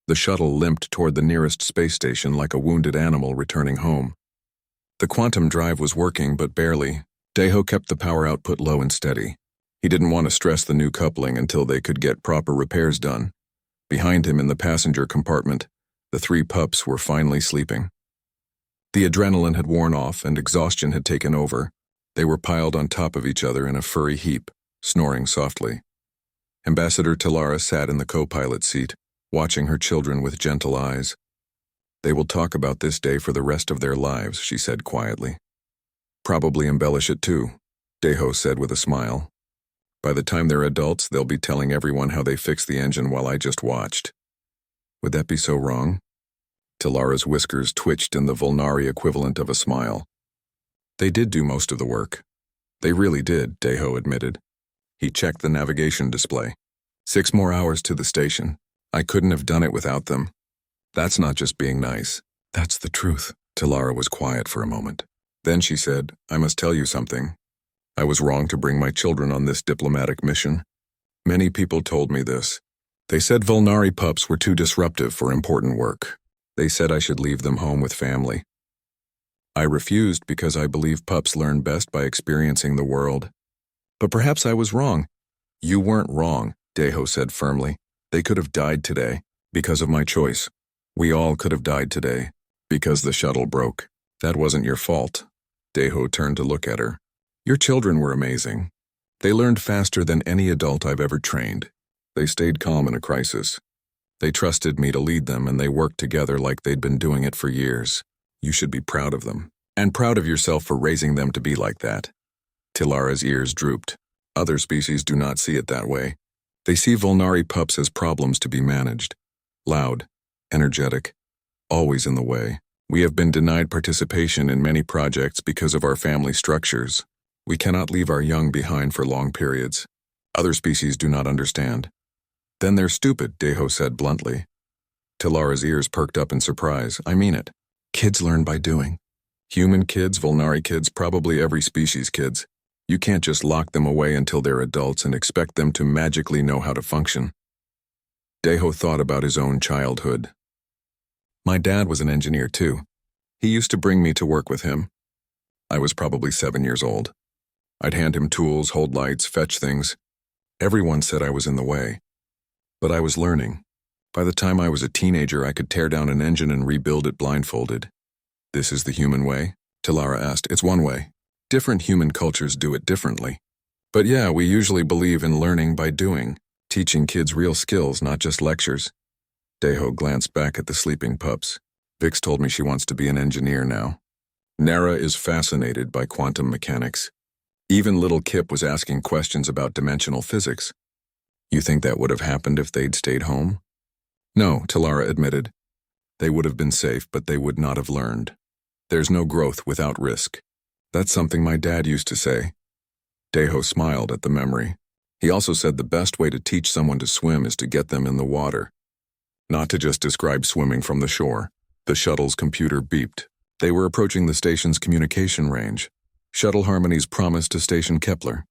The shuttle limped toward the nearest space station like a wounded animal returning home. The quantum drive was working, but barely. Deho kept the power output low and steady. He didn't want to stress the new coupling until they could get proper repairs done. Behind him in the passenger compartment, the three pups were finally sleeping. The adrenaline had worn off and exhaustion had taken over. They were piled on top of each other in a furry heap, snoring softly. Ambassador Talara sat in the co-pilot seat, watching her children with gentle eyes. "They will talk about this day for the rest of their lives," she said quietly. "Probably embellish it too," Deho said with a smile. "By the time they're adults, they'll be telling everyone how they fixed the engine while I just watched." "Would that be so wrong?" Talara's whiskers twitched in the Volnari equivalent of a smile. "They did do most of the work." "They really did," Deho admitted. He checked the navigation display. 6 more hours to the station. I couldn't have done it without them. "That's not just being nice. That's the truth." Talara was quiet for a moment. Then she said, "I must tell you something. I was wrong to bring my children on this diplomatic mission. Many people told me this. They said Volnari pups were too disruptive for important work. They said I should leave them home with family. I refused because I believe pups learn best by experiencing the world. But perhaps I was wrong." "You weren't wrong," Deho said firmly. "They could have died today, because of my choice. We all could have died today, because the shuttle broke. That wasn't your fault." Deho turned to look at her. "Your children were amazing. They learned faster than any adult I've ever trained. They stayed calm in a crisis. They trusted me to lead them, and they worked together like they'd been doing it for years. You should be proud of them. And proud of yourself for raising them to be like that." Talara's ears drooped. Other species do not see it that way. They see Volnari pups as problems to be managed. Loud, energetic, always in the way. We have been denied participation in many projects because of our family structures. We cannot leave our young behind for long periods. Other species do not understand. "Then they're stupid," Deho said bluntly. Talara's ears perked up in surprise. "I mean it. Kids learn by doing. Human kids, Volnari kids, probably every species' kids. You can't just lock them away until they're adults and expect them to magically know how to function." Deho thought about his own childhood. "My dad was an engineer too. He used to bring me to work with him. I was probably 7 years old. I'd hand him tools, hold lights, fetch things. Everyone said I was in the way. But I was learning. By the time I was a teenager, I could tear down an engine and rebuild it blindfolded." "This is the human way?" Talara asked. "It's one way. Different human cultures do it differently. But yeah, we usually believe in learning by doing, teaching kids real skills, not just lectures." Deho glanced back at the sleeping pups. "Vix told me she wants to be an engineer now. Nara is fascinated by quantum mechanics. Even little Kip was asking questions about dimensional physics. You think that would have happened if they'd stayed home?" "No," Talara admitted. "They would have been safe, but they would not have learned. There's no growth without risk. That's something my dad used to say." Deho smiled at the memory. He also said the best way to teach someone to swim is to get them in the water. Not to just describe swimming from the shore. The shuttle's computer beeped. They were approaching the station's communication range. "Shuttle Harmony's promise to Station Kepler,"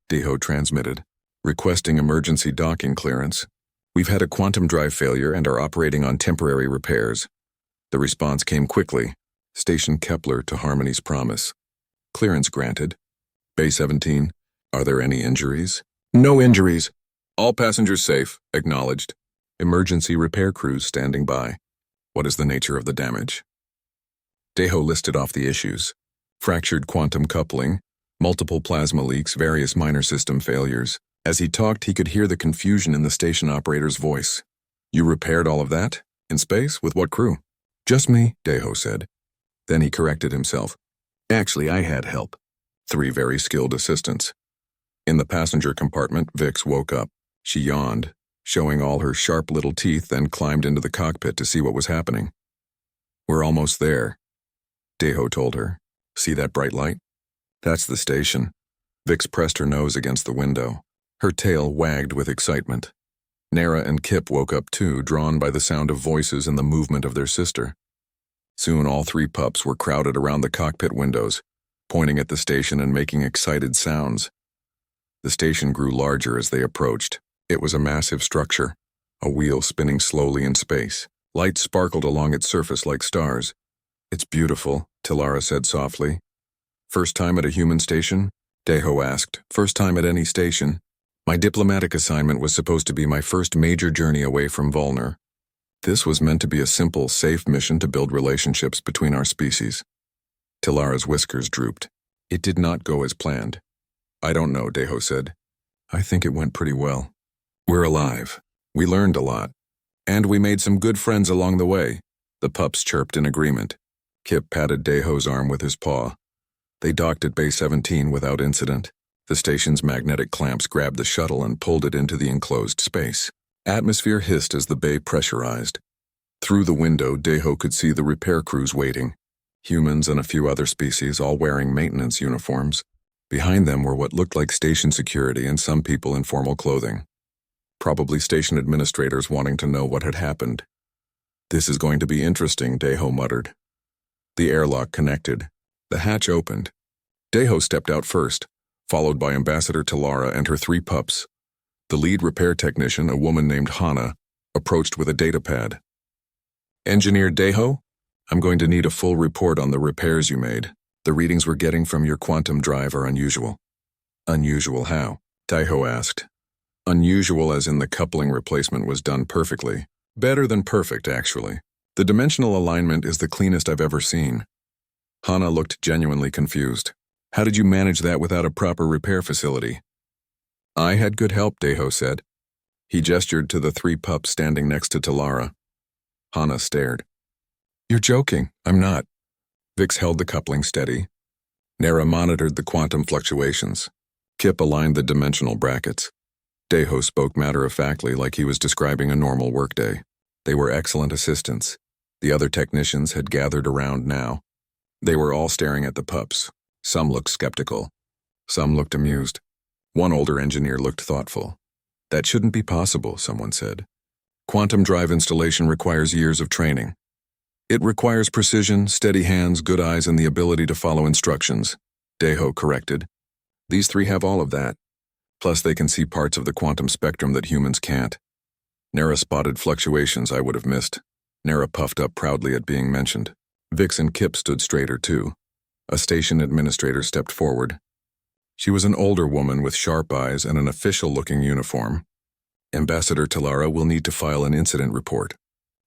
Deho transmitted, "requesting emergency docking clearance. We've had a quantum drive failure and are operating on temporary repairs." The response came quickly. "Station Kepler to Harmony's promise. Clearance granted. Bay 17, are there any injuries?" "No injuries. All passengers safe, acknowledged. Emergency repair crews standing by." "What is the nature of the damage?" Deho listed off the issues. Fractured quantum coupling, multiple plasma leaks, various minor system failures. As he talked, he could hear the confusion in the station operator's voice. "You repaired all of that? In space? With what crew?" "Just me," Deho said. Then he corrected himself. "Actually, I had help. 3 very skilled assistants." In the passenger compartment, Vix woke up. She yawned, showing all her sharp little teeth, then climbed into the cockpit to see what was happening. "We're almost there," Deho told her. "See that bright light? That's the station." Vix pressed her nose against the window. Her tail wagged with excitement. Nara and Kip woke up too, drawn by the sound of voices and the movement of their sister. Soon all 3 pups were crowded around the cockpit windows, pointing at the station and making excited sounds. The station grew larger as they approached. It was a massive structure, a wheel spinning slowly in space. Lights sparkled along its surface like stars. "It's beautiful," Tilara said softly. "First time at a human station?" Deho asked. "First time at any station. My diplomatic assignment was supposed to be my first major journey away from Volner. This was meant to be a simple, safe mission to build relationships between our species." Tilara's whiskers drooped. "It did not go as planned." "I don't know," Deho said. "I think it went pretty well. We're alive. We learned a lot. And we made some good friends along the way." The pups chirped in agreement. Kip patted Deho's arm with his paw. They docked at Bay 17 without incident. The station's magnetic clamps grabbed the shuttle and pulled it into the enclosed space. Atmosphere hissed as the bay pressurized. Through the window, Deho could see the repair crews waiting. Humans and a few other species, all wearing maintenance uniforms. Behind them were what looked like station security and some people in formal clothing. Probably station administrators wanting to know what had happened. "This is going to be interesting," Deho muttered. The airlock connected. The hatch opened. Deho stepped out first, followed by Ambassador Tilara and her 3 pups. The lead repair technician, a woman named Hana, approached with a datapad. "Engineer Deho, I'm going to need a full report on the repairs you made. The readings we're getting from your quantum drive are unusual." "Unusual how?" Deho asked. "Unusual as in the coupling replacement was done perfectly. Better than perfect, actually. The dimensional alignment is the cleanest I've ever seen." Hana looked genuinely confused. "How did you manage that without a proper repair facility?" "I had good help," Deho said. He gestured to the 3 pups standing next to Tilara. Hana stared. "You're joking." "I'm not." Vix held the coupling steady. Nera monitored the quantum fluctuations. Kip aligned the dimensional brackets. Deho spoke matter-of-factly like he was describing a normal workday. They were excellent assistants. The other technicians had gathered around now. They were all staring at the pups. Some looked skeptical. Some looked amused. One older engineer looked thoughtful. "That shouldn't be possible," someone said. "Quantum drive installation requires years of training. It requires precision, steady hands, good eyes, and the ability to follow instructions," Deho corrected. "These 3 have all of that. Plus they can see parts of the quantum spectrum that humans can't." Nera spotted fluctuations I would have missed. Nera puffed up proudly at being mentioned. Vix and Kip stood straighter too. A station administrator stepped forward. She was an older woman with sharp eyes and an official-looking uniform. "Ambassador Tilara will need to file an incident report.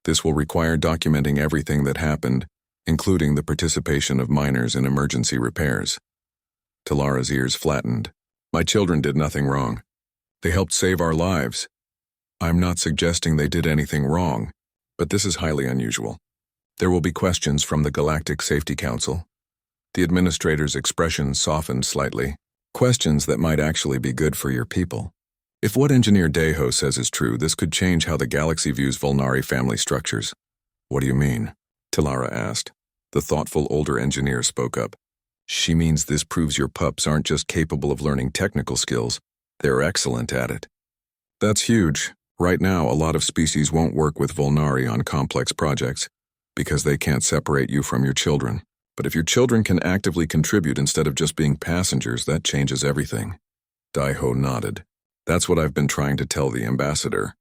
This will require documenting everything that happened, including the participation of miners in emergency repairs." Tilara's ears flattened. "My children did nothing wrong. They helped save our lives. I'm not suggesting they did anything wrong, but this is highly unusual. There will be questions from the Galactic Safety Council." The administrator's expression softened slightly. "Questions that might actually be good for your people. If what Engineer Deho says is true, this could change how the galaxy views Volnari family structures." "What do you mean?" Tilara asked. The thoughtful older engineer spoke up. "She means this proves your pups aren't just capable of learning technical skills, they're excellent at it. That's huge. Right now, a lot of species won't work with Volnari on complex projects because they can't separate you from your children. But if your children can actively contribute instead of just being passengers, that changes everything." Deho nodded. "That's what I've been trying to tell the ambassador.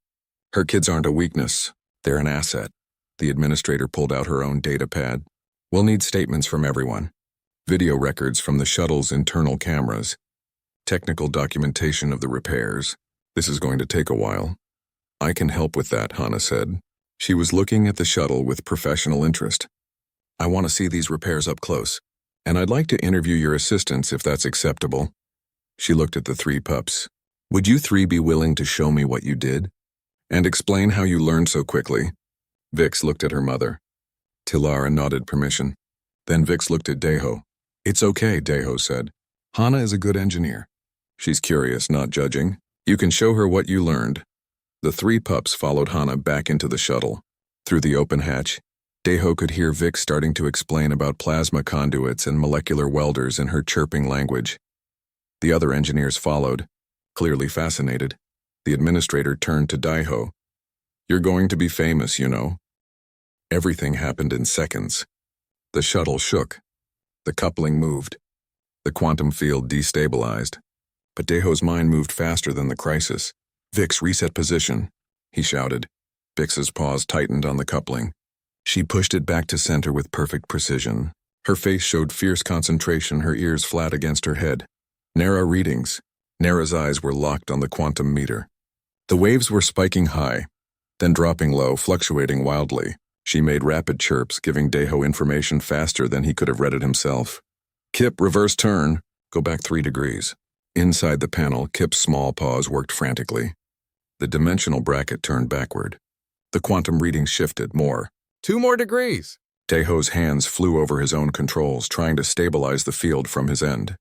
Her kids aren't a weakness, they're an asset." The administrator pulled out her own data pad. "We'll need statements from everyone. Video records from the shuttle's internal cameras. Technical documentation of the repairs. This is going to take a while." "I can help with that," Hana said. She was looking at the shuttle with professional interest. "I want to see these repairs up close, and I'd like to interview your assistants if that's acceptable." She looked at the 3 pups. "Would you 3 be willing to show me what you did? And explain how you learned so quickly?" Vix looked at her mother. Tilara nodded permission. Then Vix looked at Deho. "It's okay," Deho said. "Hana is a good engineer. She's curious, not judging. You can show her what you learned." The 3 pups followed Hana back into the shuttle. Through the open hatch, Deho could hear Vix starting to explain about plasma conduits and molecular welders in her chirping language. The other engineers followed, clearly fascinated. The administrator turned to Deho. "You're going to be famous, you know." Everything happened in seconds. The shuttle shook. The coupling moved. The quantum field destabilized. But Deho's mind moved faster than the crisis. "Vix, reset position." he shouted. Vix's paws tightened on the coupling. She pushed it back to center with perfect precision. Her face showed fierce concentration, her ears flat against her head. Nara readings. Nara's eyes were locked on the quantum meter. The waves were spiking high, then dropping low, fluctuating wildly. She made rapid chirps, giving Deho information faster than he could have read it himself. Kip, reverse turn. Go back 3 degrees. Inside the panel, Kip's small paws worked frantically. The dimensional bracket turned backward. The quantum readings shifted more. 2 more degrees. Deho's hands flew over his own controls, trying to stabilize the field from his end.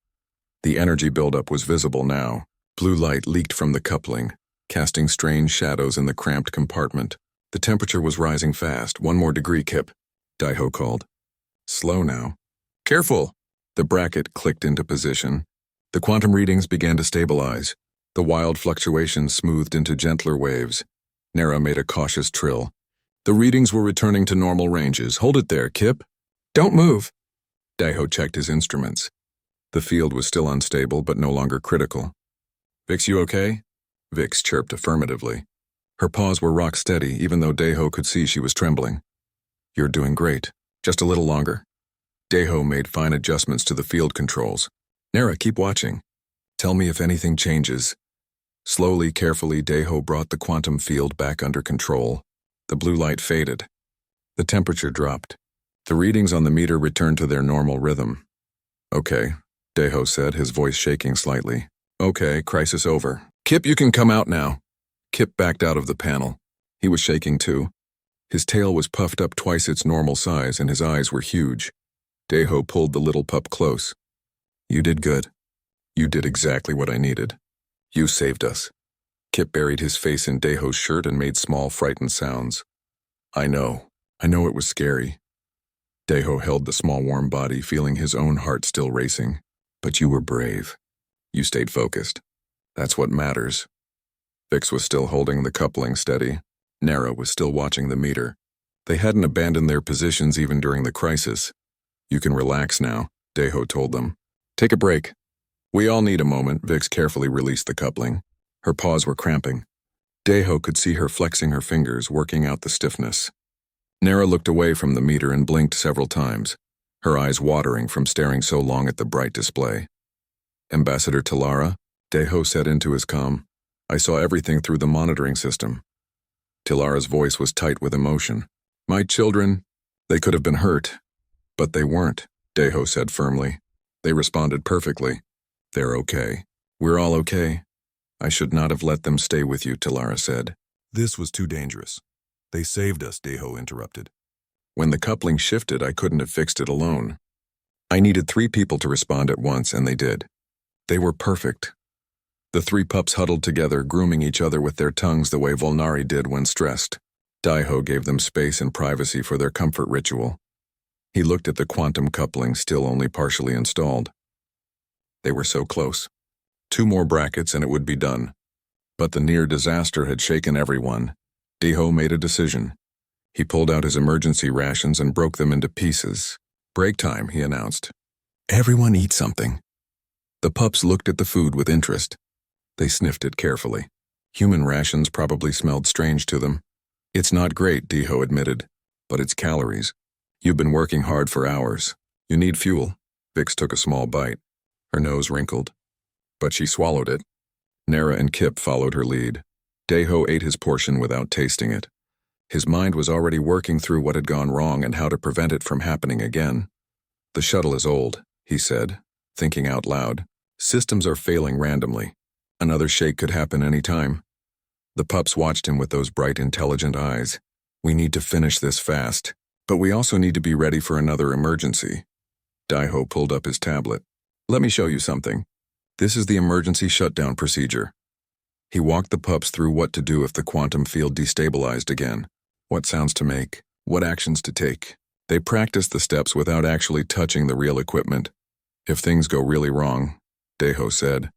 The energy buildup was visible now. Blue light leaked from the coupling, casting strange shadows in the cramped compartment. The temperature was rising fast. 1 more degree, Kip, Deho called. Slow now. Careful! The bracket clicked into position. The quantum readings began to stabilize. The wild fluctuations smoothed into gentler waves. Nara made a cautious trill. The readings were returning to normal ranges. Hold it there, Kip. Don't move. Deho checked his instruments. The field was still unstable, but no longer critical. Vix, you okay? Vix chirped affirmatively. Her paws were rock steady, even though Deho could see she was trembling. You're doing great. Just a little longer. Deho made fine adjustments to the field controls. Nara, keep watching. Tell me if anything changes. Slowly, carefully, Deho brought the quantum field back under control. The blue light faded. The temperature dropped. The readings on the meter returned to their normal rhythm. Okay, Deho said, his voice shaking slightly. Okay, crisis over. Kip, you can come out now. Kip backed out of the panel. He was shaking too. His tail was puffed up twice its normal size and his eyes were huge. Deho pulled the little pup close. You did good. You did exactly what I needed. You saved us. Kip buried his face in Deho's shirt and made small, frightened sounds. I know it was scary. Deho held the small, warm body, feeling his own heart still racing. But you were brave. You stayed focused. That's what matters. Vix was still holding the coupling steady. Nara was still watching the meter. They hadn't abandoned their positions even during the crisis. You can relax now, Deho told them. Take a break. We all need a moment. Vix carefully released the coupling. Her paws were cramping. Deho could see her flexing her fingers, working out the stiffness. Nara looked away from the meter and blinked several times, her eyes watering from staring so long at the bright display. Ambassador Tilara, Deho said into his comm. I saw everything through the monitoring system. Tilara's voice was tight with emotion. My children, they could have been hurt. But they weren't, Deho said firmly. They responded perfectly. They're okay. We're all okay. I should not have let them stay with you, Tilara said. This was too dangerous. They saved us, Deho interrupted. When the coupling shifted, I couldn't have fixed it alone. I needed 3 people to respond at once, and they did. They were perfect. The 3 pups huddled together, grooming each other with their tongues the way Volnari did when stressed. Deho gave them space and privacy for their comfort ritual. He looked at the quantum coupling, still only partially installed. They were so close. 2 more brackets and it would be done. But the near disaster had shaken everyone. Deho made a decision. He pulled out his emergency rations and broke them into pieces. Break time, he announced. Everyone eat something. The pups looked at the food with interest. They sniffed it carefully. Human rations probably smelled strange to them. It's not great, Deho admitted, but it's calories. You've been working hard for hours. You need fuel. Vix took a small bite. Her nose wrinkled. But she swallowed it. Nara and Kip followed her lead. Deho ate his portion without tasting it. His mind was already working through what had gone wrong and how to prevent it from happening again. The shuttle is old, he said, thinking out loud. Systems are failing randomly. Another shake could happen any time. The pups watched him with those bright, intelligent eyes. We need to finish this fast, but we also need to be ready for another emergency. Deho pulled up his tablet. Let me show you something. This is the emergency shutdown procedure. He walked the pups through what to do if the quantum field destabilized again, what sounds to make, what actions to take. They practiced the steps without actually touching the real equipment. If things go really wrong, Deho said,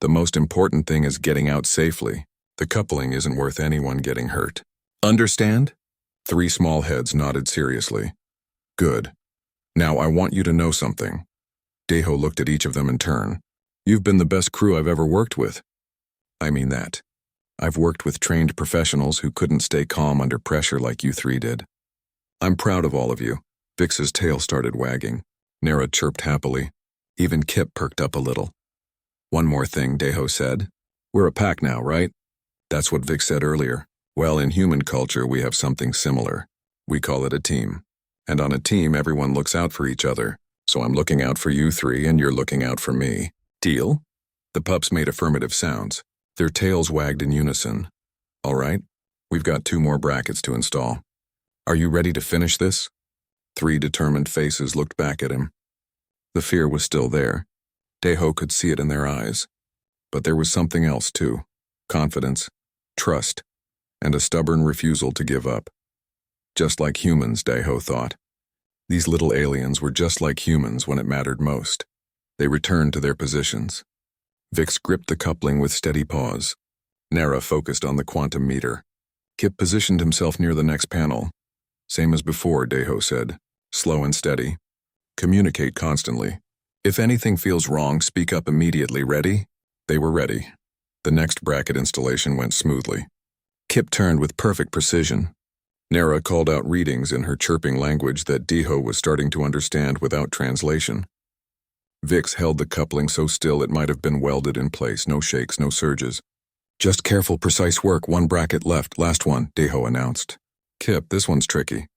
the most important thing is getting out safely. The coupling isn't worth anyone getting hurt. Understand? 3 small heads nodded seriously. Good. Now I want you to know something. Deho looked at each of them in turn. You've been the best crew I've ever worked with. I mean that. I've worked with trained professionals who couldn't stay calm under pressure like you three did. I'm proud of all of you. Vix's tail started wagging. Nara chirped happily. Even Kip perked up a little. One more thing, Deho said. We're a pack now, right? That's what Vix said earlier. Well, in human culture, we have something similar. We call it a team. And on a team, everyone looks out for each other. So I'm looking out for you three, and you're looking out for me. Deal? The pups made affirmative sounds. Their tails wagged in unison. All right, we've got 2 more brackets to install. Are you ready to finish this? 3 determined faces looked back at him. The fear was still there. Deho could see it in their eyes. But there was something else, too. Confidence, trust, and a stubborn refusal to give up. Just like humans, Deho thought. These little aliens were just like humans when it mattered most. They returned to their positions. Vix gripped the coupling with steady paws. Nara focused on the quantum meter. Kip positioned himself near the next panel. Same as before, Deho said. Slow and steady. Communicate constantly. If anything feels wrong, speak up immediately. Ready? They were ready. The next bracket installation went smoothly. Kip turned with perfect precision. Nara called out readings in her chirping language that Deho was starting to understand without translation. Vix held the coupling so still it might have been welded in place, no shakes, no surges. Just careful, precise work, 1 bracket left, last one, Deho announced. Kip, this one's tricky.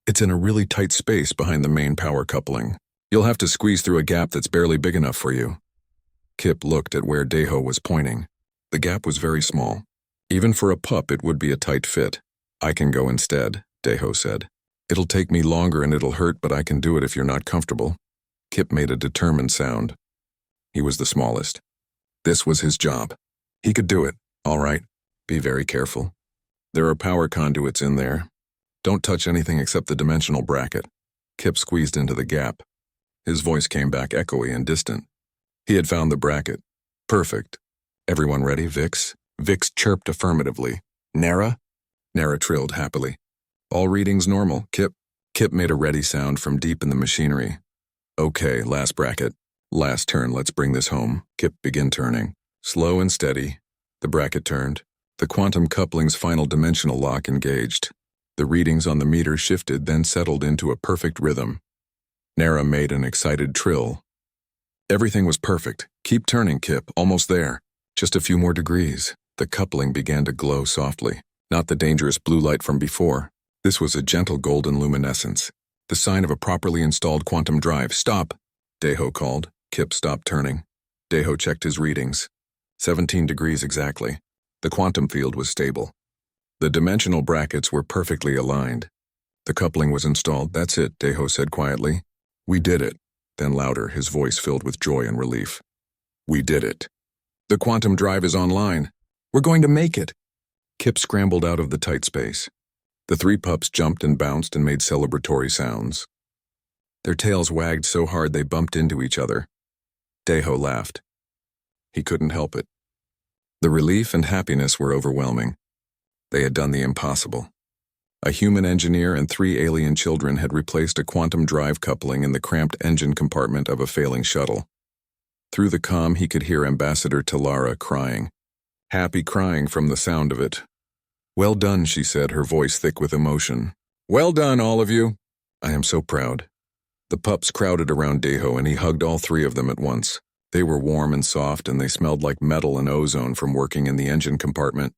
It's in a really tight space behind the main power coupling. You'll have to squeeze through a gap that's barely big enough for you. Kip looked at where Deho was pointing. The gap was very small. Even for a pup, it would be a tight fit. I can go instead, Deho said. It'll take me longer and it'll hurt, but I can do it if you're not comfortable. Kip made a determined sound. He was the smallest. This was his job. He could do it. All right. Be very careful. There are power conduits in there. Don't touch anything except the dimensional bracket. Kip squeezed into the gap. His voice came back echoey and distant. He had found the bracket. Perfect. Everyone ready, Vix? Vix chirped affirmatively. Nara? Nara trilled happily. All readings normal, Kip. Kip made a ready sound from deep in the machinery. Okay, last bracket. Last turn, let's bring this home. Kip began turning. Slow and steady. The bracket turned. The quantum coupling's final dimensional lock engaged. The readings on the meter shifted, then settled into a perfect rhythm. Nara made an excited trill. Everything was perfect. Keep turning, Kip. Almost there. Just a few more degrees. The coupling began to glow softly. Not the dangerous blue light from before. This was a gentle golden luminescence. The sign of a properly installed quantum drive. Stop! Deho called. Kip stopped turning. Deho checked his readings. 17 degrees exactly. The quantum field was stable. The dimensional brackets were perfectly aligned. The coupling was installed. That's it, Deho said quietly. We did it. Then louder, his voice filled with joy and relief. We did it. The quantum drive is online. We're going to make it. Kip scrambled out of the tight space. The 3 pups jumped and bounced and made celebratory sounds. Their tails wagged so hard they bumped into each other. Deho laughed. He couldn't help it. The relief and happiness were overwhelming. They had done the impossible. A human engineer and 3 alien children had replaced a quantum drive coupling in the cramped engine compartment of a failing shuttle. Through the comm, he could hear Ambassador Talara crying. Happy crying from the sound of it. Well done, she said, her voice thick with emotion. Well done, all of you. I am so proud. The pups crowded around Deho and he hugged all 3 of them at once. They were warm and soft and they smelled like metal and ozone from working in the engine compartment.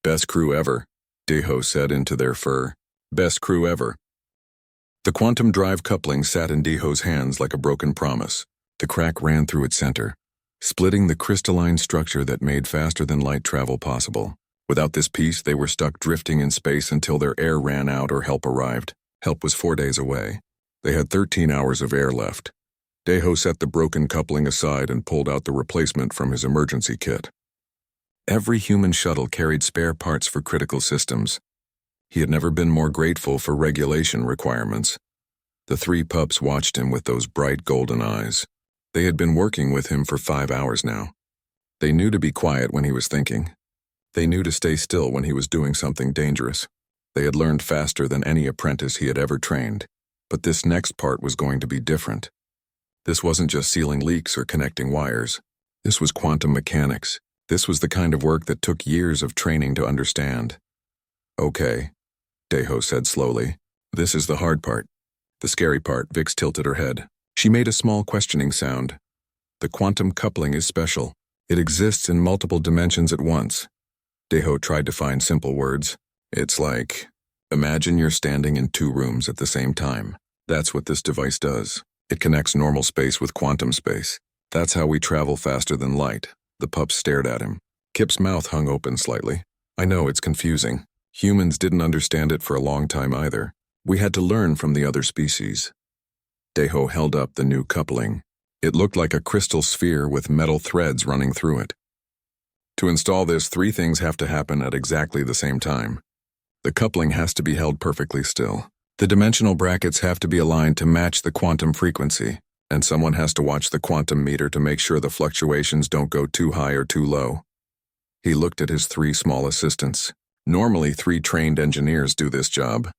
Best crew ever, Deho said into their fur. Best crew ever. The quantum drive coupling sat in Deho's hands like a broken promise. The crack ran through its center, splitting the crystalline structure that made faster-than-light travel possible. Without this piece, they were stuck drifting in space until their air ran out or help arrived. Help was 4 days away. They had 13 hours of air left. Deho set the broken coupling aside and pulled out the replacement from his emergency kit. Every human shuttle carried spare parts for critical systems. He had never been more grateful for regulation requirements. The 3 pups watched him with those bright golden eyes. They had been working with him for 5 hours now. They knew to be quiet when he was thinking. They knew to stay still when he was doing something dangerous. They had learned faster than any apprentice he had ever trained. But this next part was going to be different. This wasn't just sealing leaks or connecting wires. This was quantum mechanics. This was the kind of work that took years of training to understand. Okay, Deho said slowly. This is the hard part. The scary part. Vix tilted her head. She made a small questioning sound. The quantum coupling is special. It exists in multiple dimensions at once. Deho tried to find simple words. It's like, imagine you're standing in 2 rooms at the same time. That's what this device does. It connects normal space with quantum space. That's how we travel faster than light. The pup stared at him. Kip's mouth hung open slightly. I know it's confusing. Humans didn't understand it for a long time either. We had to learn from the other species. Deho held up the new coupling. It looked like a crystal sphere with metal threads running through it. To install this, 3 things have to happen at exactly the same time. The coupling has to be held perfectly still. The dimensional brackets have to be aligned to match the quantum frequency, and someone has to watch the quantum meter to make sure the fluctuations don't go too high or too low. He looked at his 3 small assistants. Normally 3 trained engineers do this job.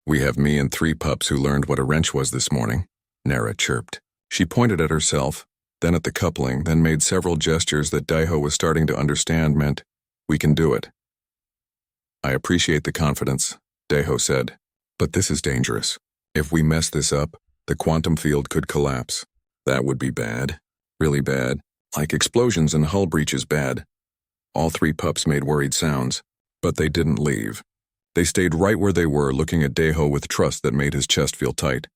We have me and 3 pups who learned what a wrench was this morning, Nara chirped. She pointed at herself, then at the coupling, then made several gestures that Deho was starting to understand meant, we can do it. I appreciate the confidence, Deho said, but this is dangerous. If we mess this up, the quantum field could collapse. That would be bad. Really bad. Like explosions and hull breaches bad. All 3 pups made worried sounds, but they didn't leave. They stayed right where they were, looking at Deho with trust that made his chest feel tight.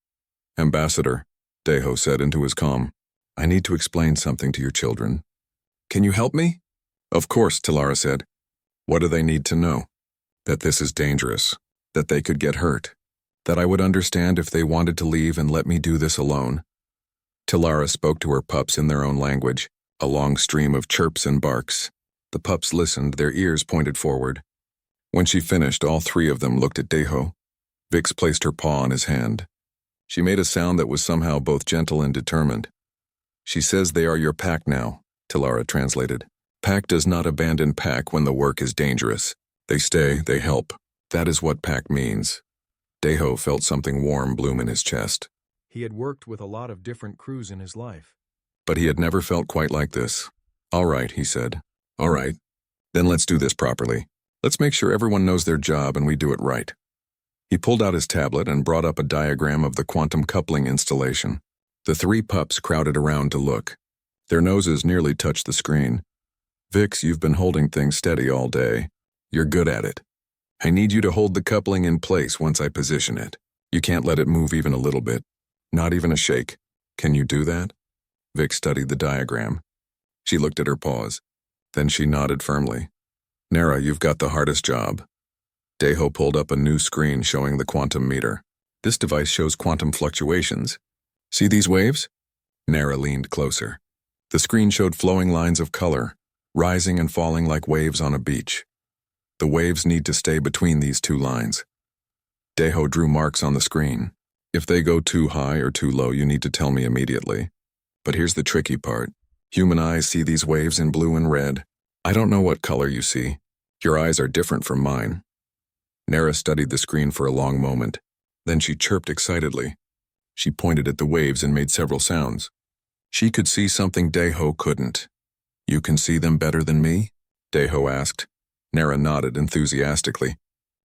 Ambassador, Deho said into his calm, I need to explain something to your children. Can you help me? Of course, Talara said. What do they need to know? That this is dangerous. That they could get hurt. That I would understand if they wanted to leave and let me do this alone. Talara spoke to her pups in their own language, a long stream of chirps and barks. The pups listened, their ears pointed forward. When she finished, all 3 of them looked at Deho. Vix placed her paw on his hand. She made a sound that was somehow both gentle and determined. She says they are your pack now, Talara translated. Pack does not abandon pack when the work is dangerous. They stay, they help. That is what pack means. Deho felt something warm bloom in his chest. He had worked with a lot of different crews in his life. But he had never felt quite like this. All right, he said. All right. Then let's do this properly. Let's make sure everyone knows their job and we do it right. He pulled out his tablet and brought up a diagram of the quantum coupling installation. The 3 pups crowded around to look. Their noses nearly touched the screen. Vix, you've been holding things steady all day. You're good at it. I need you to hold the coupling in place once I position it. You can't let it move even a little bit. Not even a shake. Can you do that? Vix studied the diagram. She looked at her paws. Then she nodded firmly. Nara, you've got the hardest job. Deho pulled up a new screen showing the quantum meter. This device shows quantum fluctuations. See these waves? Nara leaned closer. The screen showed flowing lines of color, rising and falling like waves on a beach. The waves need to stay between these 2 lines. Deho drew marks on the screen. If they go too high or too low, you need to tell me immediately. But here's the tricky part. Human eyes see these waves in blue and red. I don't know what color you see. Your eyes are different from mine. Nara studied the screen for a long moment. Then she chirped excitedly. She pointed at the waves and made several sounds. She could see something Deho couldn't. You can see them better than me? Deho asked. Nara nodded enthusiastically.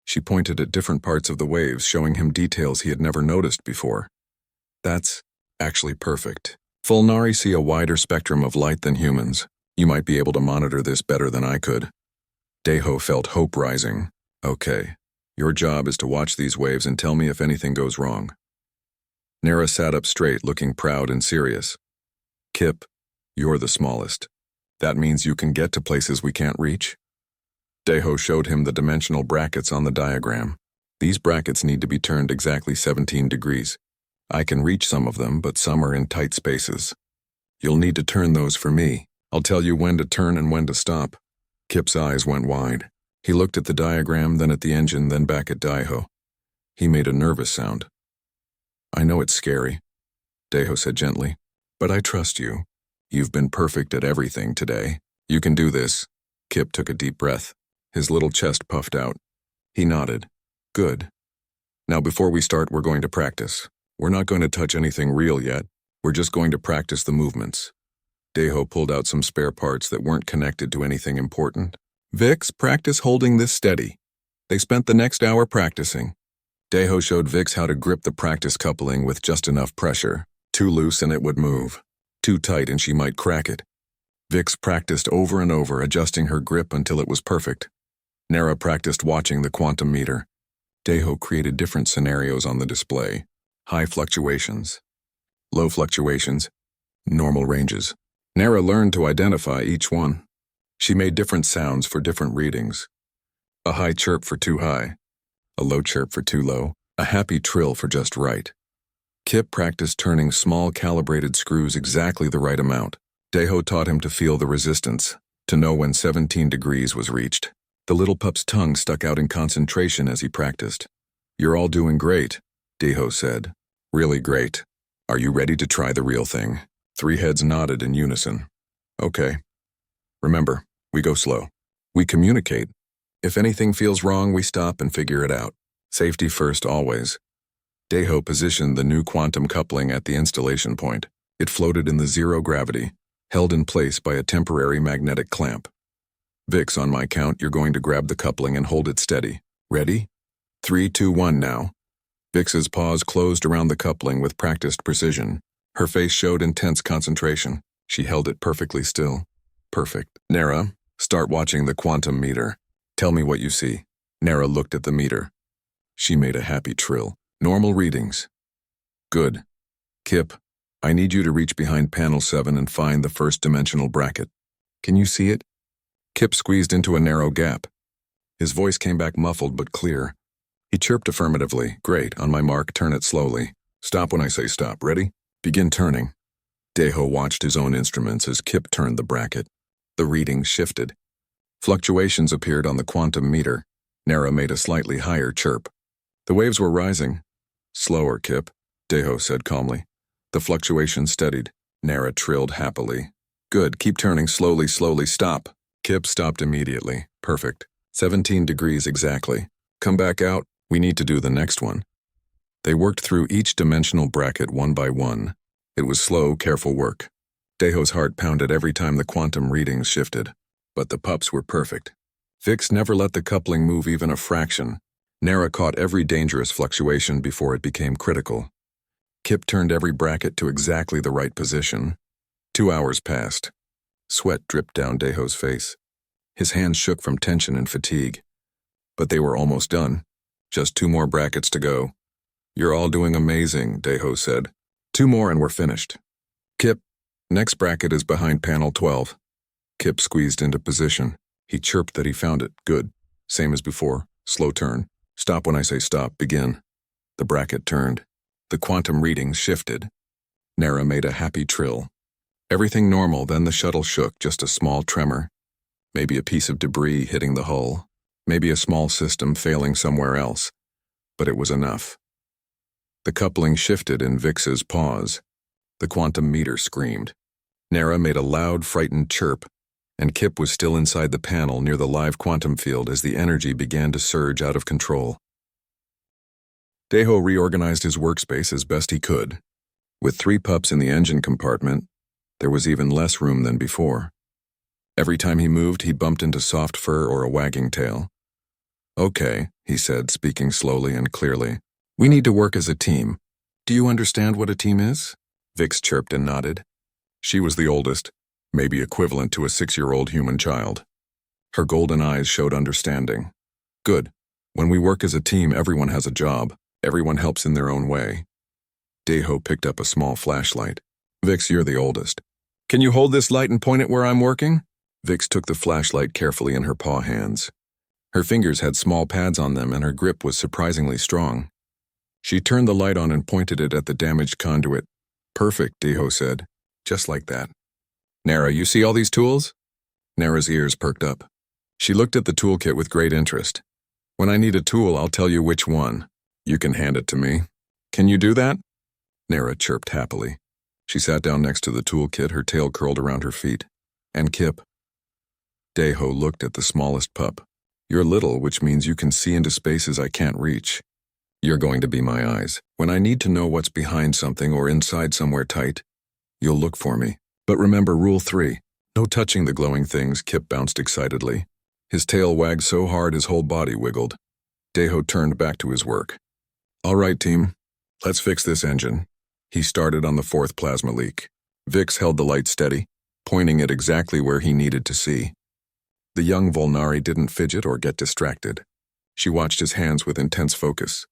She pointed at different parts of the waves, showing him details he had never noticed before. That's actually perfect. Fulnari see a wider spectrum of light than humans. You might be able to monitor this better than I could. Deho felt hope rising. Okay. Your job is to watch these waves and tell me if anything goes wrong. Nara sat up straight, looking proud and serious. Kip, you're the smallest. That means you can get to places we can't reach? Deho showed him the dimensional brackets on the diagram. These brackets need to be turned exactly 17 degrees. I can reach some of them, but some are in tight spaces. You'll need to turn those for me. I'll tell you when to turn and when to stop. Kip's eyes went wide. He looked at the diagram, then at the engine, then back at Deho. He made a nervous sound. I know it's scary, Deho said gently, but I trust you. You've been perfect at everything today. You can do this. Kip took a deep breath. His little chest puffed out. He nodded. Good. Now before we start, we're going to practice. We're not going to touch anything real yet. We're just going to practice the movements. Deho pulled out some spare parts that weren't connected to anything important. Vix, practice holding this steady. They spent the next hour practicing. Deho showed Vix how to grip the practice coupling with just enough pressure. Too loose and it would move. Too tight and she might crack it. Vix practiced over and over, adjusting her grip until it was perfect. Nara practiced watching the quantum meter. Deho created different scenarios on the display. High fluctuations, low fluctuations, normal ranges. Nara learned to identify each one. She made different sounds for different readings. A high chirp for too high, a low chirp for too low, a happy trill for just right. Kip practiced turning small calibrated screws exactly the right amount. Deho taught him to feel the resistance, to know when 17 degrees was reached. The little pup's tongue stuck out in concentration as he practiced. "You're all doing great," Deho said. "Really great. Are you ready to try the real thing?" 3 heads nodded in unison. "Okay. Remember, we go slow. We communicate. If anything feels wrong, we stop and figure it out. Safety first always." Deho positioned the new quantum coupling at the installation point. It floated in the zero gravity, held in place by a temporary magnetic clamp. "Vix, on my count, you're going to grab the coupling and hold it steady. Ready? 3, 2, 1 now." Vix's paws closed around the coupling with practiced precision. Her face showed intense concentration. She held it perfectly still. Perfect. "Nara, start watching the quantum meter. Tell me what you see." Nara looked at the meter. She made a happy trill. "Normal readings." "Good. Kip, I need you to reach behind panel 7 and find the first dimensional bracket. Can you see it?" Kip squeezed into a narrow gap. His voice came back muffled but clear. He chirped affirmatively. "Great. On my mark, turn it slowly. Stop when I say stop. Ready? Begin turning." Deho watched his own instruments as Kip turned the bracket. The readings shifted. Fluctuations appeared on the quantum meter. Nara made a slightly higher chirp. The waves were rising. "Slower, Kip," Deho said calmly. The fluctuation steadied. Nara trilled happily. "Good. Keep turning slowly, slowly. Stop." Kip stopped immediately. "Perfect. 17 degrees exactly. Come back out. We need to do the next one." They worked through each dimensional bracket one by one. It was slow, careful work. Deho's heart pounded every time the quantum readings shifted. But the pups were perfect. Vix never let the coupling move even a fraction. Nara caught every dangerous fluctuation before it became critical. Kip turned every bracket to exactly the right position. 2 hours passed. Sweat dripped down Deho's face. His hands shook from tension and fatigue. But they were almost done. Just 2 more brackets to go. "You're all doing amazing," Deho said. 2 more and we're finished. "Kip, next bracket is behind panel 12. Kip squeezed into position. He chirped that he found it. "Good. Same as before. Slow turn. Stop when I say stop. Begin." The bracket turned. The quantum readings shifted. Nara made a happy trill. Everything normal, then the shuttle shook, just a small tremor. Maybe a piece of debris hitting the hull. Maybe a small system failing somewhere else. But it was enough. The coupling shifted in Vix's paws. The quantum meter screamed. Nara made a loud, frightened chirp, and Kip was still inside the panel near the live quantum field as the energy began to surge out of control. Deho reorganized his workspace as best he could. With 3 pups in the engine compartment, there was even less room than before. Every time he moved, he bumped into soft fur or a wagging tail. "Okay," he said, speaking slowly and clearly. "We need to work as a team. Do you understand what a team is?" Vix chirped and nodded. She was the oldest, maybe equivalent to a 6-year-old human child. Her golden eyes showed understanding. "Good. When we work as a team, everyone has a job. Everyone helps in their own way." Deho picked up a small flashlight. "Vix, you're the oldest. Can you hold this light and point it where I'm working?" Vix took the flashlight carefully in her paw hands. Her fingers had small pads on them and her grip was surprisingly strong. She turned the light on and pointed it at the damaged conduit. "Perfect," Deho said. "Just like that. Nara, you see all these tools?" Nara's ears perked up. She looked at the toolkit with great interest. "When I need a tool, I'll tell you which one. You can hand it to me. Can you do that?" Nara chirped happily. She sat down next to the toolkit, her tail curled around her feet. "And Kip?" Deho looked at the smallest pup. "You're little, which means you can see into spaces I can't reach. You're going to be my eyes. When I need to know what's behind something or inside somewhere tight, you'll look for me. But remember Rule 3. No touching the glowing things, Kip bounced excitedly. His tail wagged so hard his whole body wiggled. Deho turned back to his work. All right, team. Let's fix this engine. He started on the 4th plasma leak. Vix held the light steady, pointing it exactly where he needed to see. The young Volnari didn't fidget or get distracted. She watched his hands with intense focus.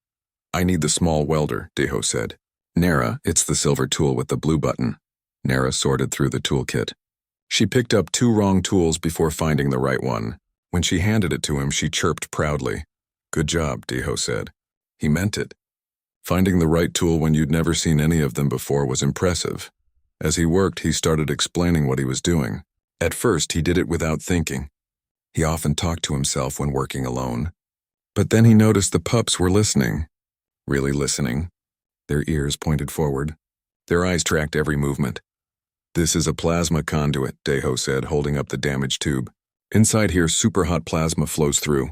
I need the small welder, Deho said. Nara, it's the silver tool with the blue button. Nara sorted through the toolkit. She picked up 2 wrong tools before finding the right one. When she handed it to him, she chirped proudly. Good job, Deho said. He meant it. Finding the right tool when you'd never seen any of them before was impressive. As he worked, he started explaining what he was doing. At first, he did it without thinking. He often talked to himself when working alone. But then he noticed the pups were listening. Really listening. Their ears pointed forward. Their eyes tracked every movement. This is a plasma conduit, Deho said, holding up the damaged tube. Inside here, super hot plasma flows through.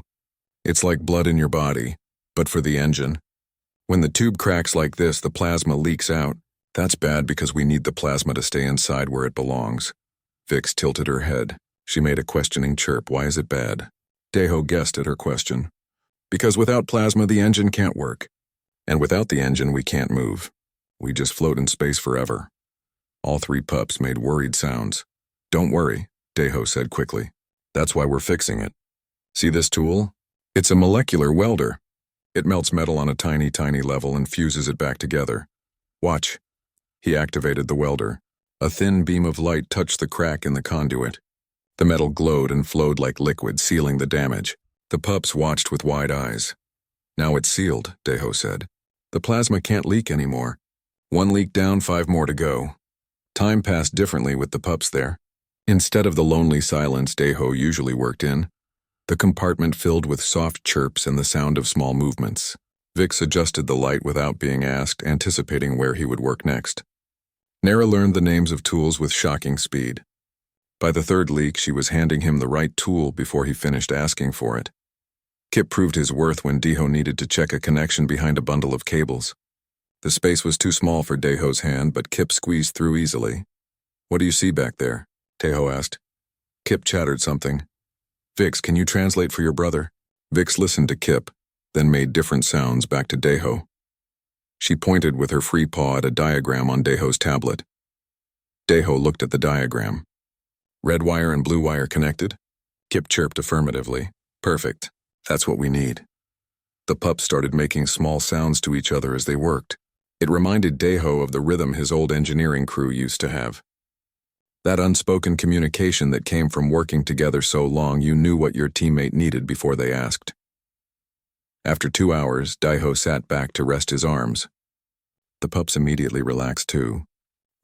It's like blood in your body, but for the engine. When the tube cracks like this, the plasma leaks out. That's bad because we need the plasma to stay inside where it belongs. Vix tilted her head. She made a questioning chirp. Why is it bad? Deho guessed at her question. Because without plasma, the engine can't work. And without the engine, we can't move. We just float in space forever. All 3 pups made worried sounds. Don't worry, Deho said quickly. That's why we're fixing it. See this tool? It's a molecular welder. It melts metal on a tiny, tiny level and fuses it back together. Watch. He activated the welder. A thin beam of light touched the crack in the conduit. The metal glowed and flowed like liquid, sealing the damage. The pups watched with wide eyes. Now it's sealed, Deho said. The plasma can't leak anymore. 1 leak down, 5 more to go. Time passed differently with the pups there. Instead of the lonely silence Deho usually worked in, the compartment filled with soft chirps and the sound of small movements. Vix adjusted the light without being asked, anticipating where he would work next. Nara learned the names of tools with shocking speed. By the 3rd leak, she was handing him the right tool before he finished asking for it. Kip proved his worth when Deho needed to check a connection behind a bundle of cables. The space was too small for Deho's hand, but Kip squeezed through easily. What do you see back there? Deho asked. Kip chattered something. Vix, can you translate for your brother? Vix listened to Kip, then made different sounds back to Deho. She pointed with her free paw at a diagram on Deho's tablet. Deho looked at the diagram. Red wire and blue wire connected? Kip chirped affirmatively. Perfect. That's what we need. The pups started making small sounds to each other as they worked. It reminded Deho of the rhythm his old engineering crew used to have. That unspoken communication that came from working together so long you knew what your teammate needed before they asked. After 2 hours, Deho sat back to rest his arms. The pups immediately relaxed too.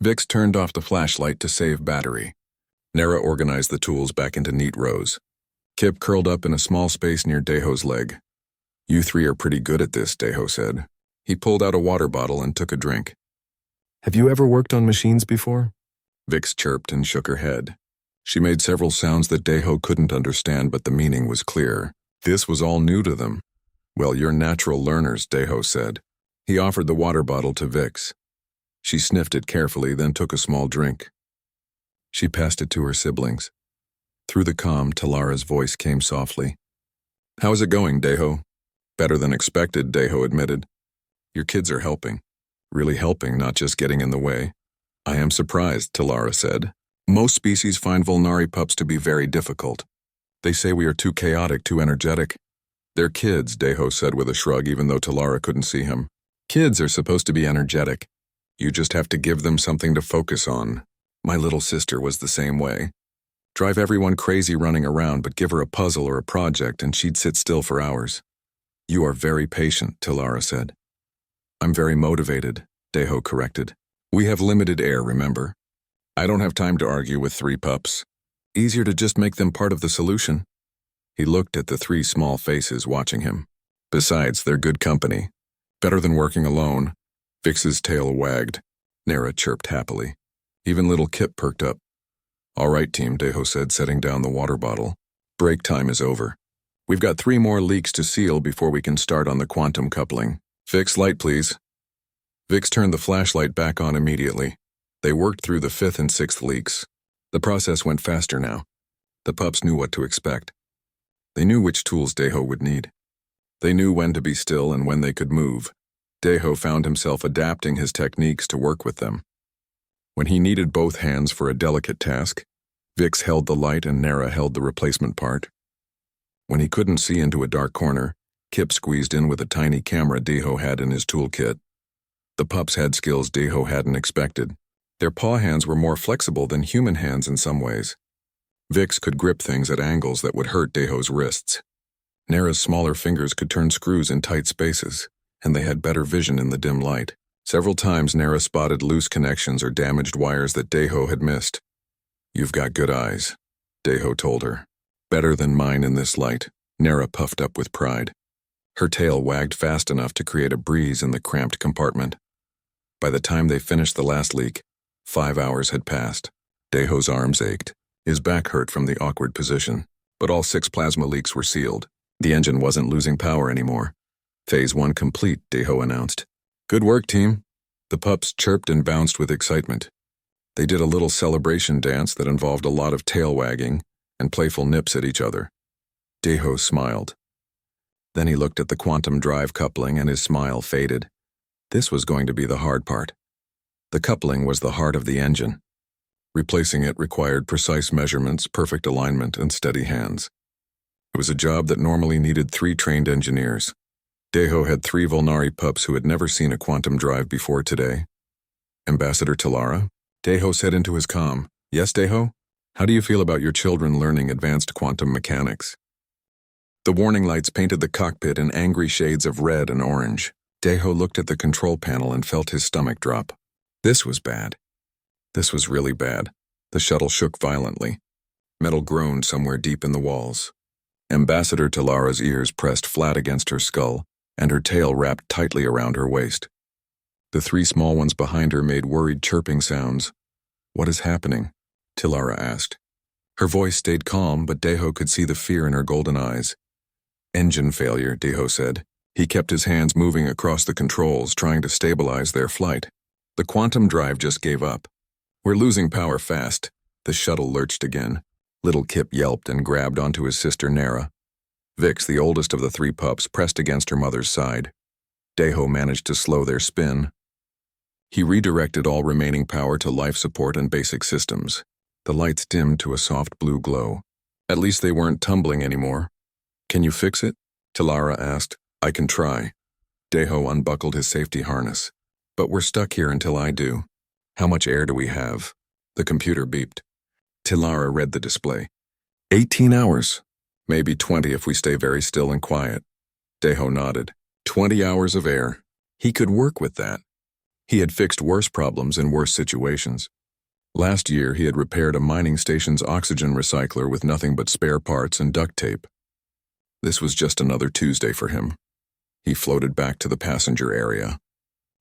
Vix turned off the flashlight to save battery. Nara organized the tools back into neat rows. Kip curled up in a small space near Deho's leg. You 3 are pretty good at this, Deho said. He pulled out a water bottle and took a drink. Have you ever worked on machines before? Vix chirped and shook her head. She made several sounds that Deho couldn't understand, but the meaning was clear. This was all new to them. Well, you're natural learners, Deho said. He offered the water bottle to Vix. She sniffed it carefully, then took a small drink. She passed it to her siblings. Through the comm, Talara's voice came softly. How's it going, Deho? Better than expected, Deho admitted. Your kids are helping. Really helping, not just getting in the way. I am surprised, Talara said. Most species find Volnari pups to be very difficult. They say we are too chaotic, too energetic. They're kids, Deho said with a shrug, even though Talara couldn't see him. Kids are supposed to be energetic. You just have to give them something to focus on. My little sister was the same way. Drive everyone crazy running around, but give her a puzzle or a project and she'd sit still for hours. You are very patient, Talara said. I'm very motivated, Deho corrected. We have limited air, remember? I don't have time to argue with 3 pups. Easier to just make them part of the solution. He looked at the 3 small faces watching him. Besides, they're good company. Better than working alone. Vix's tail wagged. Nara chirped happily. Even little Kip perked up. All right, team, Deho said, setting down the water bottle. Break time is over. We've got 3 more leaks to seal before we can start on the quantum coupling. Vix, light, please. Vix turned the flashlight back on immediately. They worked through the 5th and 6th leaks. The process went faster now. The pups knew what to expect. They knew which tools Deho would need. They knew when to be still and when they could move. Deho found himself adapting his techniques to work with them. When he needed both hands for a delicate task, Vix held the light and Nara held the replacement part. When he couldn't see into a dark corner, Kip squeezed in with a tiny camera Deho had in his toolkit. The pups had skills Deho hadn't expected. Their paw hands were more flexible than human hands in some ways. Vix could grip things at angles that would hurt Deho's wrists. Nara's smaller fingers could turn screws in tight spaces, and they had better vision in the dim light. Several times Nara spotted loose connections or damaged wires that Deho had missed. "You've got good eyes," Deho told her. "Better than mine in this light." Nara puffed up with pride. Her tail wagged fast enough to create a breeze in the cramped compartment. By the time they finished the last leak, 5 hours had passed. Deho's arms ached. His back hurt from the awkward position, but all 6 plasma leaks were sealed. The engine wasn't losing power anymore. Phase 1 complete, Deho announced. "Good work, team." The pups chirped and bounced with excitement. They did a little celebration dance that involved a lot of tail wagging and playful nips at each other. Deho smiled. Then he looked at the quantum drive coupling and his smile faded. This was going to be the hard part. The coupling was the heart of the engine. Replacing it required precise measurements, perfect alignment, and steady hands. It was a job that normally needed 3 trained engineers. Deho had 3 Volnari pups who had never seen a quantum drive before today. "Ambassador Talara?" Deho said into his comm. "Yes, Deho? How do you feel about your children learning advanced quantum mechanics?" The warning lights painted the cockpit in angry shades of red and orange. Deho looked at the control panel and felt his stomach drop. This was bad. This was really bad. The shuttle shook violently. Metal groaned somewhere deep in the walls. Ambassador Talara's ears pressed flat against her skull, and her tail wrapped tightly around her waist. The 3 small ones behind her made worried chirping sounds. "What is happening?" Talara asked. Her voice stayed calm, but Deho could see the fear in her golden eyes. "Engine failure," Deho said. He kept his hands moving across the controls, trying to stabilize their flight. "The quantum drive just gave up. We're losing power fast." The shuttle lurched again. Little Kip yelped and grabbed onto his sister Nara. Vix, the oldest of the 3 pups, pressed against her mother's side. Deho managed to slow their spin. He redirected all remaining power to life support and basic systems. The lights dimmed to a soft blue glow. At least they weren't tumbling anymore. "Can you fix it?" Talara asked. "I can try." Deho unbuckled his safety harness. "But we're stuck here until I do." "How much air do we have?" The computer beeped. Talara read the display. 18 hours. Maybe 20 if we stay very still and quiet. Deho nodded. 20 hours of air. He could work with that. He had fixed worse problems in worse situations. Last year, he had repaired a mining station's oxygen recycler with nothing but spare parts and duct tape. This was just another Tuesday for him. He floated back to the passenger area.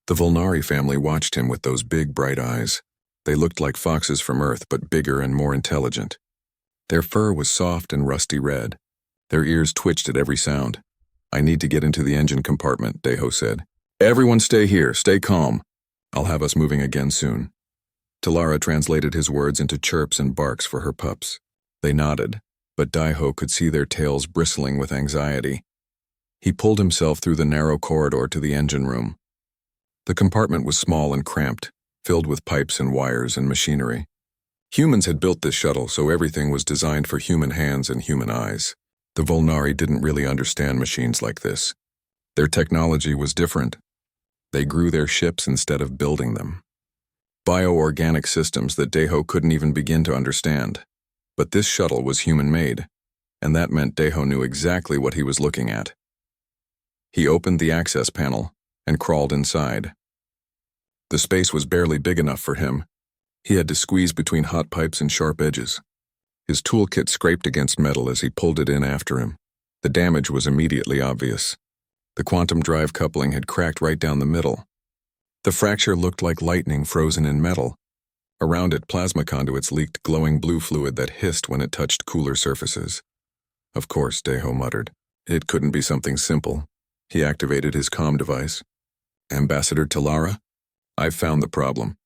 The Volnari family watched him with those big, bright eyes. They looked like foxes from Earth, but bigger and more intelligent. Their fur was soft and rusty red. Their ears twitched at every sound. "I need to get into the engine compartment," Deho said. "Everyone stay here, stay calm. I'll have us moving again soon." Talara translated his words into chirps and barks for her pups. They nodded, but Deho could see their tails bristling with anxiety. He pulled himself through the narrow corridor to the engine room. The compartment was small and cramped, filled with pipes and wires and machinery. Humans had built this shuttle, so everything was designed for human hands and human eyes. The Volnari didn't really understand machines like this. Their technology was different. They grew their ships instead of building them. Bioorganic systems that Deho couldn't even begin to understand. But this shuttle was human-made, and that meant Deho knew exactly what he was looking at. He opened the access panel and crawled inside. The space was barely big enough for him. He had to squeeze between hot pipes and sharp edges. His toolkit scraped against metal as he pulled it in after him. The damage was immediately obvious. The quantum drive coupling had cracked right down the middle. The fracture looked like lightning frozen in metal. Around it, plasma conduits leaked glowing blue fluid that hissed when it touched cooler surfaces. "Of course," Deho muttered. "It couldn't be something simple." He activated his comm device. "Ambassador Talara? I've found the problem.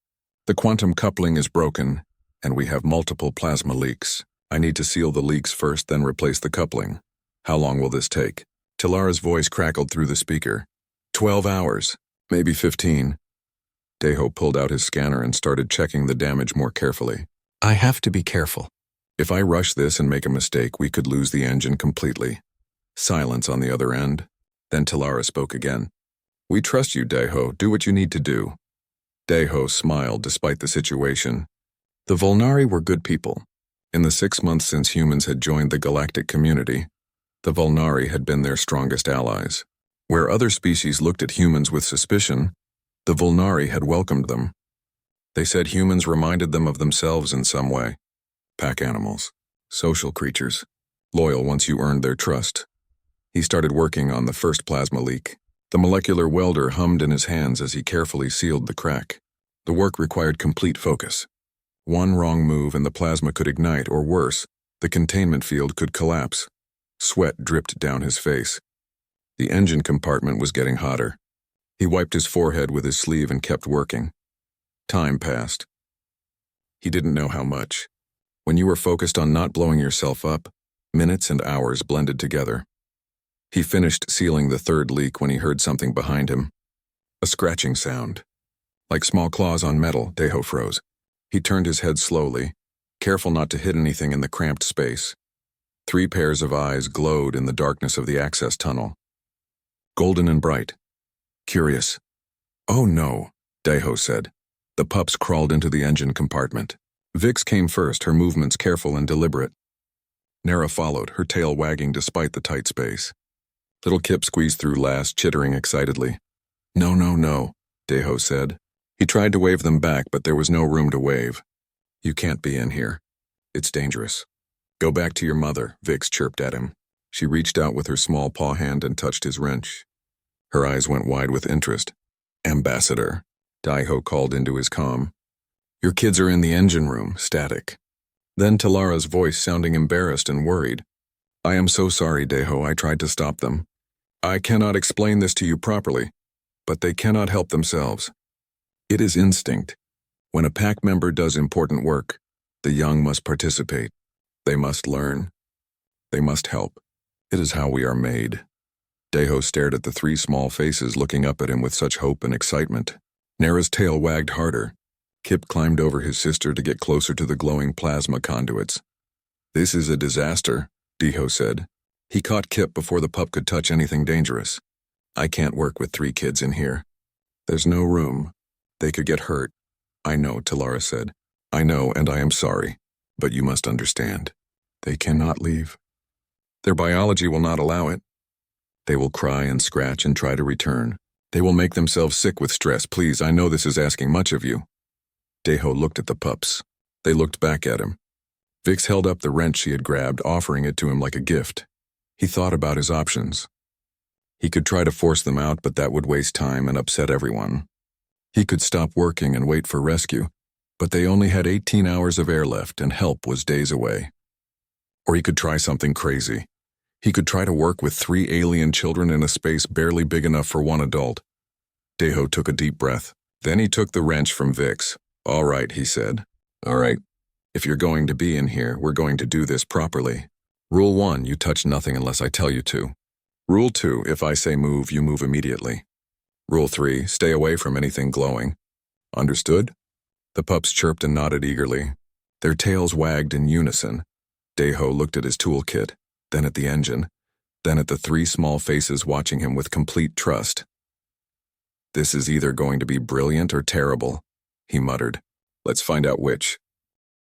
The quantum coupling is broken, and we have multiple plasma leaks. I need to seal the leaks first, then replace the coupling. How long will this take? Talara's voice crackled through the speaker. 12 hours, maybe 15. Deho pulled out his scanner and started checking the damage more carefully. I have to be careful. If I rush this and make a mistake, we could lose the engine completely. Silence on the other end. Then Talara spoke again. We trust you, Deho. Do what you need to do. Deho smiled despite the situation. The Volnari were good people. In the 6 months since humans had joined the galactic community, the Volnari had been their strongest allies. Where other species looked at humans with suspicion, the Volnari had welcomed them. They said humans reminded them of themselves in some way. Pack animals, social creatures, loyal once you earned their trust. He started working on the first plasma leak. The molecular welder hummed in his hands as he carefully sealed the crack. The work required complete focus. One wrong move and the plasma could ignite, or worse, the containment field could collapse. Sweat dripped down his face. The engine compartment was getting hotter. He wiped his forehead with his sleeve and kept working. Time passed. He didn't know how much. When you were focused on not blowing yourself up, minutes and hours blended together. He finished sealing the third leak when he heard something behind him. A scratching sound. Like small claws on metal, Deho froze. He turned his head slowly, careful not to hit anything in the cramped space. 3 pairs of eyes glowed in the darkness of the access tunnel. Golden and bright. Curious. Oh no, Deho said. The pups crawled into the engine compartment. Vix came first, her movements careful and deliberate. Nara followed, her tail wagging despite the tight space. Little Kip squeezed through last, chittering excitedly. No, no, no, Deho said. He tried to wave them back, but there was no room to wave. You can't be in here. It's dangerous. Go back to your mother, Vix chirped at him. She reached out with her small paw hand and touched his wrench. Her eyes went wide with interest. Ambassador, Deho called into his comm. Your kids are in the engine room, static. Then Talara's voice sounding embarrassed and worried. I am so sorry, Deho, I tried to stop them. I cannot explain this to you properly, but they cannot help themselves. It is instinct. When a pack member does important work, the young must participate. They must learn. They must help. It is how we are made. Deho stared at the 3 small faces looking up at him with such hope and excitement. Nara's tail wagged harder. Kip climbed over his sister to get closer to the glowing plasma conduits. This is a disaster, Deho said. He caught Kip before the pup could touch anything dangerous. I can't work with 3 kids in here. There's no room. They could get hurt. I know, Talara said. I know, and I am sorry. But you must understand. They cannot leave. Their biology will not allow it. They will cry and scratch and try to return. They will make themselves sick with stress. Please, I know this is asking much of you. Deho looked at the pups. They looked back at him. Vix held up the wrench she had grabbed, offering it to him like a gift. He thought about his options. He could try to force them out, but that would waste time and upset everyone. He could stop working and wait for rescue, but they only had 18 hours of air left and help was days away. Or he could try something crazy. He could try to work with 3 alien children in a space barely big enough for 1 adult. Deho took a deep breath. Then he took the wrench from Vix. All right, he said. All right. If you're going to be in here, we're going to do this properly. Rule 1, you touch nothing unless I tell you to. Rule 2, if I say move, you move immediately. Rule 3, stay away from anything glowing. Understood? The pups chirped and nodded eagerly. Their tails wagged in unison. Deho looked at his toolkit, then at the engine, then at the 3 small faces watching him with complete trust. This is either going to be brilliant or terrible, he muttered. Let's find out which.